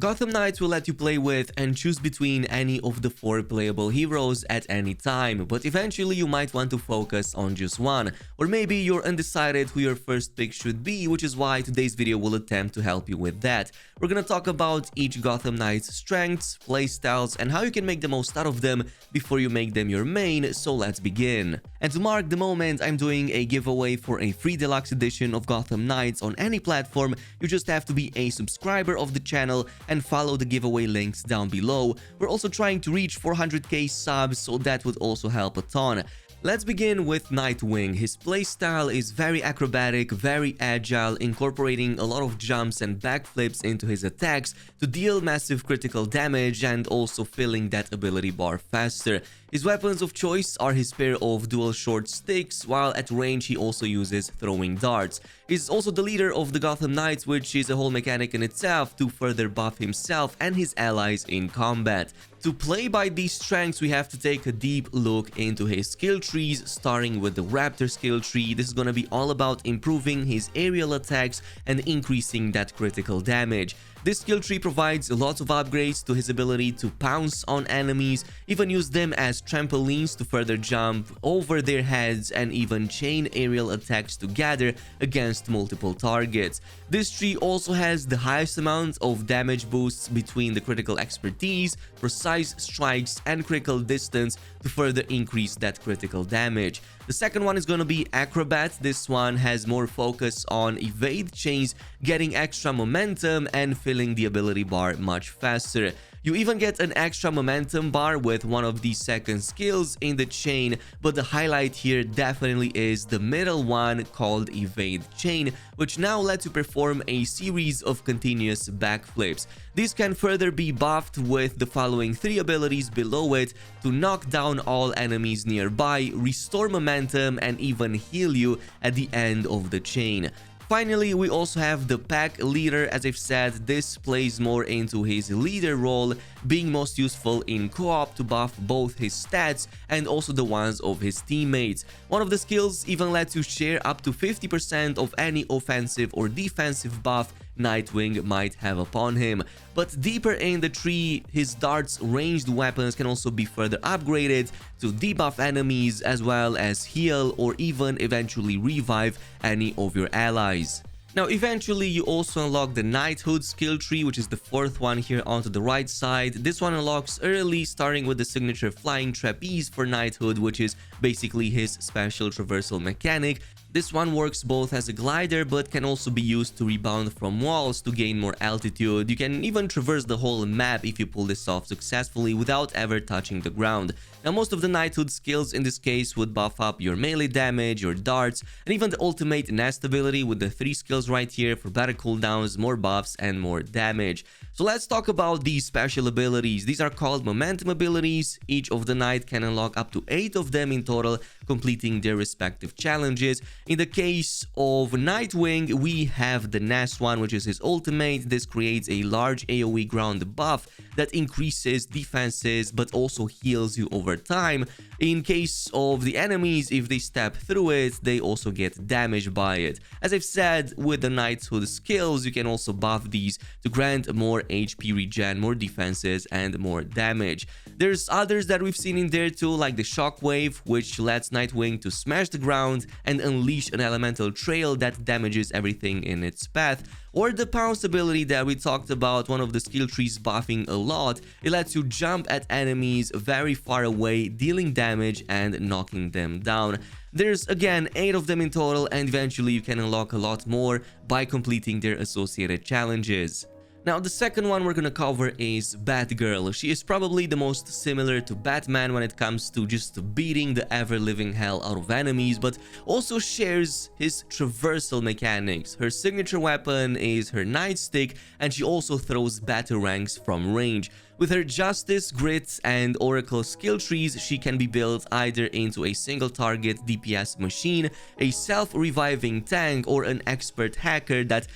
Gotham Knights will let you play with and choose between any of the 4 playable heroes at any time, but eventually you might want to focus on just one, or maybe you're undecided who your first pick should be, which is why today's video will attempt to help you with that. We're gonna talk about each Gotham Knight's strengths, playstyles, and how you can make the most out of them before you make them your main, so let's begin. And to mark the moment, I'm doing a giveaway for a free deluxe edition of Gotham Knights on any platform. You just have to be a subscriber of the channel and follow the giveaway links down below. We're also trying to reach 400k subs, so that would also help a ton. Let's begin with Nightwing. His playstyle is very acrobatic, very agile, incorporating a lot of jumps and backflips into his attacks to deal massive critical damage and also filling that ability bar faster. His weapons of choice are his pair of dual short sticks, while at range he also uses throwing darts. He's also the leader of the Gotham Knights, which is a whole mechanic in itself to further buff himself and his allies in combat. To play by these strengths, we have to take a deep look into his skill trees, starting with the Raptor skill tree. This is gonna be all about improving his aerial attacks and increasing that critical damage. This skill tree provides lots of upgrades to his ability to pounce on enemies, even use them as trampolines to further jump over their heads, and even chain aerial attacks together against multiple targets. This tree also has the highest amount of damage boosts between the critical expertise, precise strikes, and critical distance to further increase that critical damage. The second one is going to be Acrobat. This one has more focus on evade chains, getting extra momentum and filling the ability bar much faster. You even get an extra momentum bar with one of the second skills in the chain, but the highlight here definitely is the middle one called Evade Chain, which now lets you perform a series of continuous backflips. These can further be buffed with the following 3 abilities below it to knock down all enemies nearby, restore momentum, and even heal you at the end of the chain. Finally, we also have the Pack Leader. As I've said, this plays more into his leader role, being most useful in co-op to buff both his stats and also the ones of his teammates. One of the skills even lets you share up to 50% of any offensive or defensive buff Nightwing might have upon him. But deeper in the tree, his darts ranged weapons can also be further upgraded to debuff enemies, as well as heal or even eventually revive any of your allies. Now, eventually, you also unlock the Knighthood skill tree, which is the 4th one here onto the right side. This one unlocks early, starting with the signature Flying Trapeze for Knighthood, which is basically his special traversal mechanic. This one works both as a glider, but can also be used to rebound from walls to gain more altitude. You can even traverse the whole map if you pull this off successfully without ever touching the ground. Now, most of the Knighthood skills in this case would buff up your melee damage, your darts, and even the ultimate nest ability with the 3 skills right here for better cooldowns, more buffs, and more damage. So let's talk about these special abilities. These are called momentum abilities. Each of the Knight can unlock up to 8 of them in total, completing their respective challenges. In the case of Nightwing, we have the Nest one, which is his ultimate. This creates a large AoE ground buff that increases defenses but also heals you over time. In case of the enemies, if they step through it, they also get damaged by it. As I've said, with the Knighthood skills, you can also buff these to grant more HP regen, more defenses, and more damage. There's others that we've seen in there too, like the Shockwave, which lets Nightwing to smash the ground and unleash an elemental trail that damages everything in its path. Or the Pounce ability that we talked about, one of the skill trees buffing a lot. It lets you jump at enemies very far away, dealing damage and knocking them down. There's again 8 of them in total, and eventually you can unlock a lot more by completing their associated challenges. Now, the second one we're gonna cover is Batgirl. She is probably the most similar to Batman when it comes to just beating the ever-living hell out of enemies, but also shares his traversal mechanics. Her signature weapon is her nightstick, and she also throws batarangs from range. With her Justice, Grit, and Oracle skill trees, she can be built either into a single target DPS machine, a self-reviving tank, or an expert hacker that,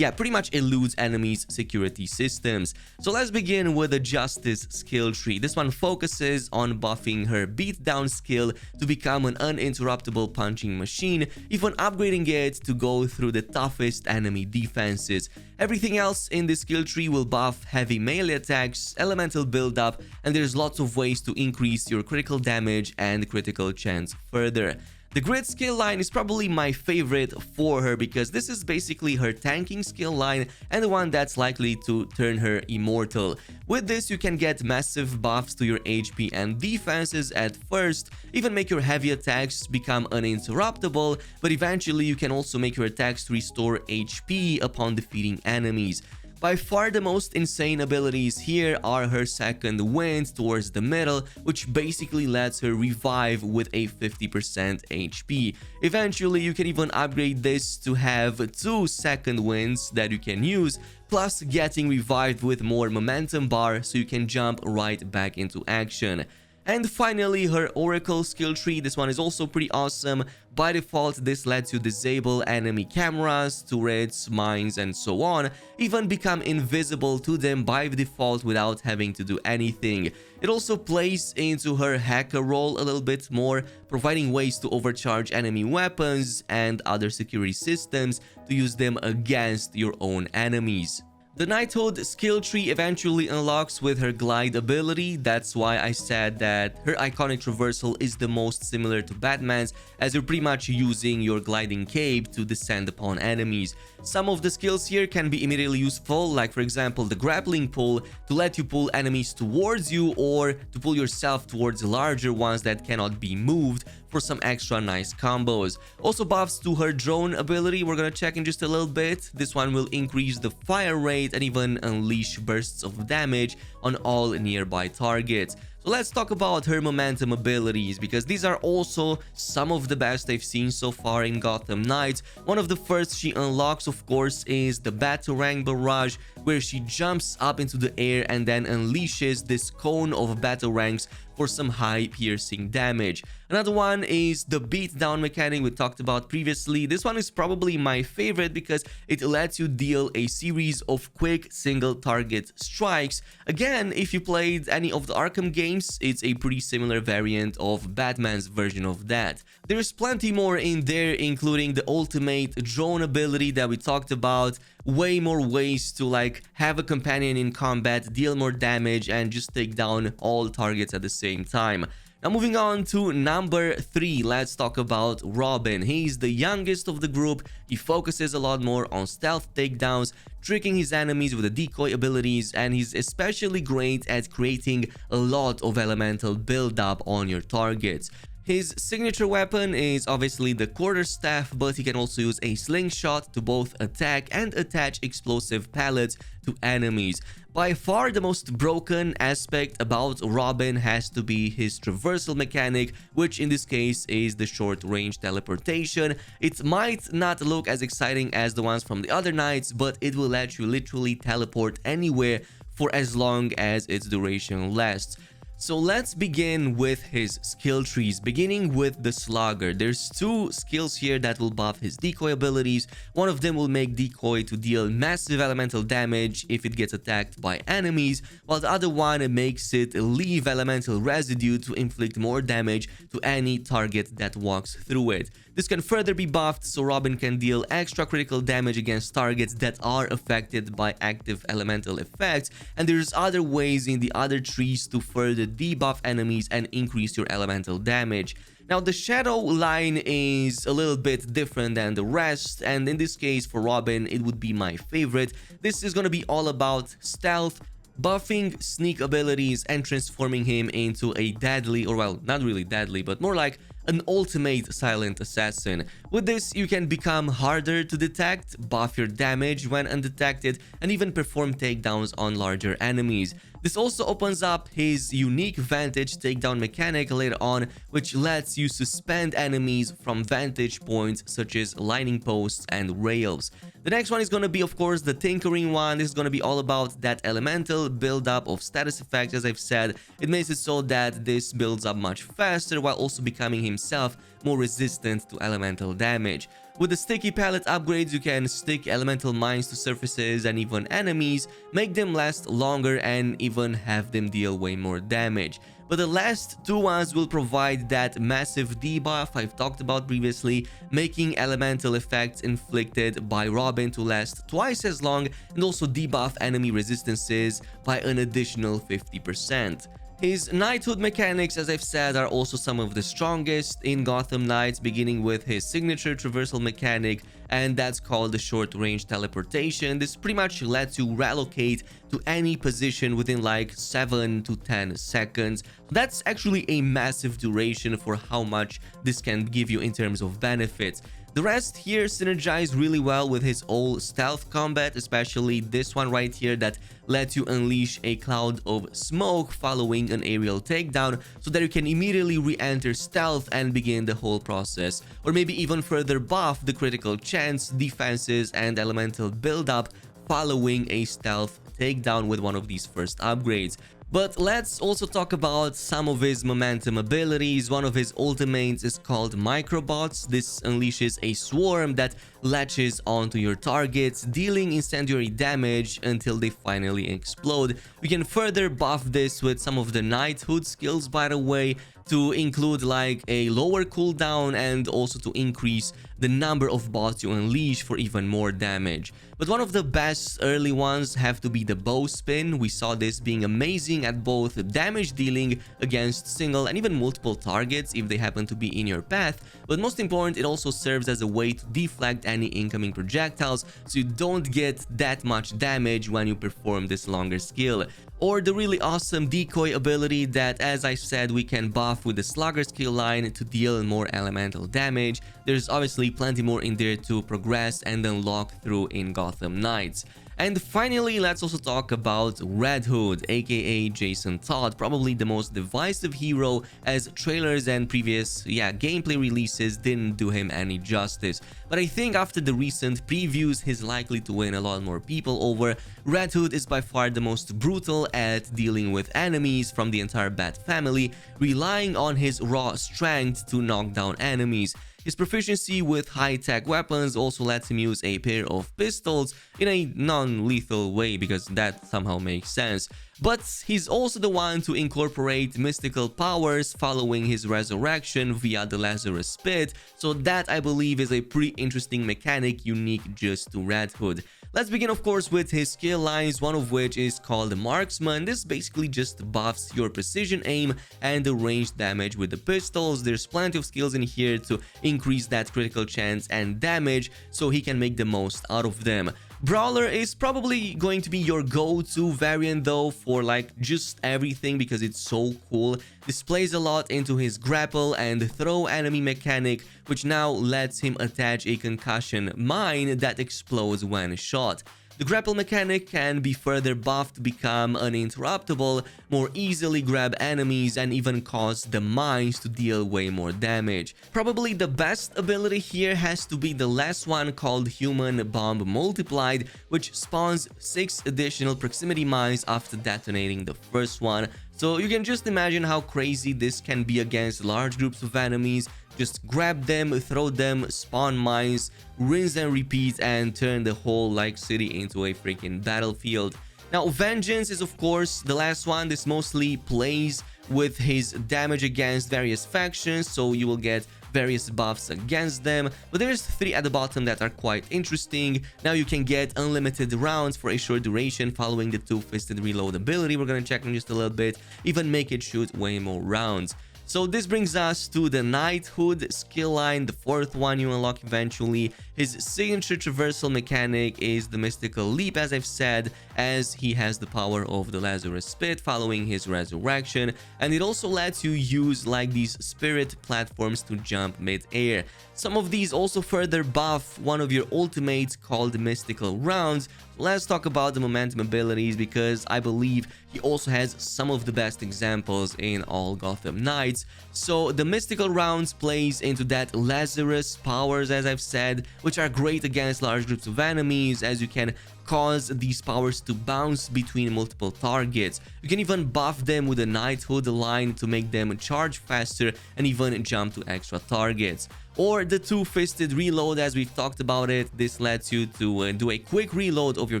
pretty much eludes enemies' security systems. So let's begin with the Justice skill tree. This one focuses on buffing her beatdown skill to become an uninterruptible punching machine, even upgrading it to go through the toughest enemy defenses. Everything else in this skill tree will buff heavy melee attacks, elemental build-up, and there's lots of ways to increase your critical damage and critical chance further. The grid skill line is probably my favorite for her because this is basically her tanking skill line and the one that's likely to turn her immortal. With this, you can get massive buffs to your HP and defenses at first, even make your heavy attacks become uninterruptible, but eventually you can also make your attacks restore HP upon defeating enemies. By far the most insane abilities here are her second wind towards the middle, which basically lets her revive with a 50% HP. Eventually, you can even upgrade this to have 2 second winds that you can use, plus getting revived with more momentum bar so you can jump right back into action. And finally, her Oracle skill tree. This one is also pretty awesome. By default, this lets you disable enemy cameras, turrets, mines, and so on, even become invisible to them by default without having to do anything. It also plays into her hacker role a little bit more, providing ways to overcharge enemy weapons and other security systems to use them against your own enemies. The Knighthood skill tree eventually unlocks with her glide ability. That's why I said that her iconic traversal is the most similar to Batman's, as you're pretty much using your gliding cape to descend upon enemies. Some of the skills here can be immediately useful, like for example the grappling pull to let you pull enemies towards you or to pull yourself towards larger ones that cannot be moved for some extra nice combos. Also buffs to her drone ability we're gonna check in just a little bit. This one will increase the fire rate and even unleash bursts of damage on all nearby targets. So let's talk about her momentum abilities, because these are also some of the best I've seen so far in Gotham Knights. One of the first she unlocks, of course, is the Batarang Barrage, where she jumps up into the air and then unleashes this cone of Batarangs for some high piercing damage. Another one is the beatdown mechanic we talked about previously. This one is probably my favorite because it lets you deal a series of quick single target strikes. Again, if you played any of the Arkham games, it's a pretty similar variant of Batman's version of that. There's plenty more in there, including the ultimate drone ability that we talked about, way more ways to like have a companion in combat, deal more damage, and just take down all targets at the same time. Now moving on to number 3, let's talk about Robin. He's the youngest of the group. He focuses a lot more on stealth takedowns, tricking his enemies with the decoy abilities, and he's especially great at creating a lot of elemental build-up on your targets. His signature weapon is obviously the quarterstaff, but he can also use a slingshot to both attack and attach explosive pellets to enemies. By far the most broken aspect about Robin has to be his traversal mechanic, which in this case is the short-range teleportation. It might not look as exciting as the ones from the other knights, but it will let you literally teleport anywhere for as long as its duration lasts. So let's begin with his skill trees, beginning with the Slugger. There's 2 skills here that will buff his decoy abilities. One of them will make decoy to deal massive elemental damage if it gets attacked by enemies, while the other one makes it leave elemental residue to inflict more damage to any target that walks through it. This can further be buffed so Robin can deal extra critical damage against targets that are affected by active elemental effects, and there's other ways in the other trees to further debuff enemies and increase your elemental damage. Now the Shadow line is a little bit different than the rest, and in this case for Robin it would be my favorite. This is gonna be all about stealth, buffing sneak abilities, and transforming him into a deadly, or well, not really deadly, but more like an ultimate silent assassin. With this, you can become harder to detect, buff your damage when undetected, and even perform takedowns on larger enemies. This also opens up his unique vantage takedown mechanic later on, which lets you suspend enemies from vantage points such as lining posts and rails. The next one is going to be, of course, the Tinkering one. This is going to be all about that elemental build-up of status effects. As I've said, it makes it so that this builds up much faster while also becoming himself more resistant to elemental damage. With the sticky pallet upgrades, you can stick elemental mines to surfaces and even enemies, make them last longer, and even have them deal way more damage. but the last two ones will provide that massive debuff I've talked about previously, making elemental effects inflicted by Robin to last twice as long and also debuff enemy resistances by an additional 50%. His Knighthood mechanics, as I've said, are also some of the strongest in Gotham Knights, beginning with his signature traversal mechanic, and that's called the short-range teleportation. This pretty much lets you relocate to any position within like 7 to 10 seconds. That's actually a massive duration for how much this can give you in terms of benefits. The rest here synergize really well with his old stealth combat, especially this one right here that lets you unleash a cloud of smoke following an aerial takedown so that you can immediately re-enter stealth and begin the whole process, or maybe even further buff the critical chance, defenses, and elemental build-up following a stealth takedown with one of these first upgrades. But let's also talk about some of his momentum abilities. One of his ultimates is called Microbots. This unleashes a swarm that latches onto your targets, dealing incendiary damage until they finally explode. You can further buff this with some of the Knighthood skills, by the way, to include like a lower cooldown and also to increase the number of bots you unleash for even more damage. But one of the best early ones have to be the bow spin. We saw this being amazing at both damage dealing against single and even multiple targets if they happen to be in your path, but most important, it also serves as a way to deflect any incoming projectiles so you don't get that much damage when you perform this longer skill. Or the really awesome decoy ability that, as I said, we can buff with the slugger skill line to deal more elemental damage. There's obviously plenty more in there to progress and unlock through in Gotham Knights. And finally, let's also talk about Redhood, aka Jason Todd, probably the most divisive hero, as trailers and previous gameplay releases didn't do him any justice. But I think after the recent previews, he's likely to win a lot more people over. Redhood is by far the most brutal at dealing with enemies from the entire Bat family, relying on his raw strength to knock down enemies. His proficiency with high-tech weapons also lets him use a pair of pistols in a non-lethal way, because that somehow makes sense. But he's also the one to incorporate mystical powers following his resurrection via the Lazarus Spit, so that I believe is a pretty interesting mechanic unique just to Redhood. Let's begin, of course, with his skill lines, one of which is called Marksman. This basically just buffs your precision aim and the range damage with the pistols. There's plenty of skills in here to increase that critical chance and damage, so he can make the most out of them. Brawler is probably going to be your go-to variant though for like just everything, because it's so cool. This plays a lot into his grapple and throw enemy mechanic, which now lets him attach a concussion mine that explodes when shot. The grapple mechanic can be further buffed to become uninterruptible, more easily grab enemies, and even cause the mines to deal way more damage. Probably the best ability here has to be the last one, called Human Bomb Multiplied, which spawns 6 additional proximity mines after detonating the first one. So you can just imagine how crazy this can be against large groups of enemies. Just grab them, throw them, spawn mines, rinse and repeat, and turn the whole like city into a freaking battlefield. Now, Vengeance is of course the last one. This mostly plays with his damage against various factions, so you will get various buffs against them, but there's 3 at the bottom that are quite interesting. Now you can get unlimited rounds for a short duration following the two-fisted reload ability. We're gonna check in just a little bit, even make it shoot way more rounds. So this brings us to the Knighthood skill line, the 4th one you unlock eventually. His signature traversal mechanic is the Mystical Leap, as I've said, as he has the power of the Lazarus Spit following his resurrection, and it also lets you use like these spirit platforms to jump mid-air. Some of these also further buff one of your ultimates called Mystical Rounds. Let's talk about the momentum abilities, because I believe he also has some of the best examples in all Gotham Knights. So the Mystical Rounds plays into that Lazarus powers, as I've said, which are great against large groups of enemies, as you can cause these powers to bounce between multiple targets. You can even buff them with a Knighthood line to make them charge faster and even jump to extra targets. Or the two-fisted reload, as we've talked about it. This lets you to do a quick reload of your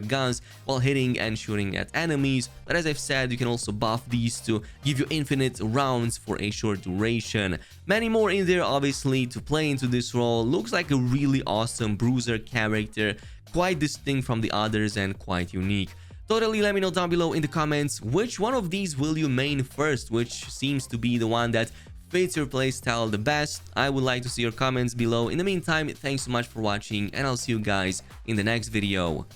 guns while hitting and shooting at enemies. But as I've said, you can also buff these to give you infinite rounds for a short duration. Many more in there, obviously, to play into this role. Looks like a really awesome bruiser character, quite distinct from the others and quite unique. Totally let me know down below in the comments which one of these will you main first, which seems to be the one that fits your playstyle the best. I would like to see your comments below. In the meantime, thanks so much for watching, and I'll see you guys in the next video.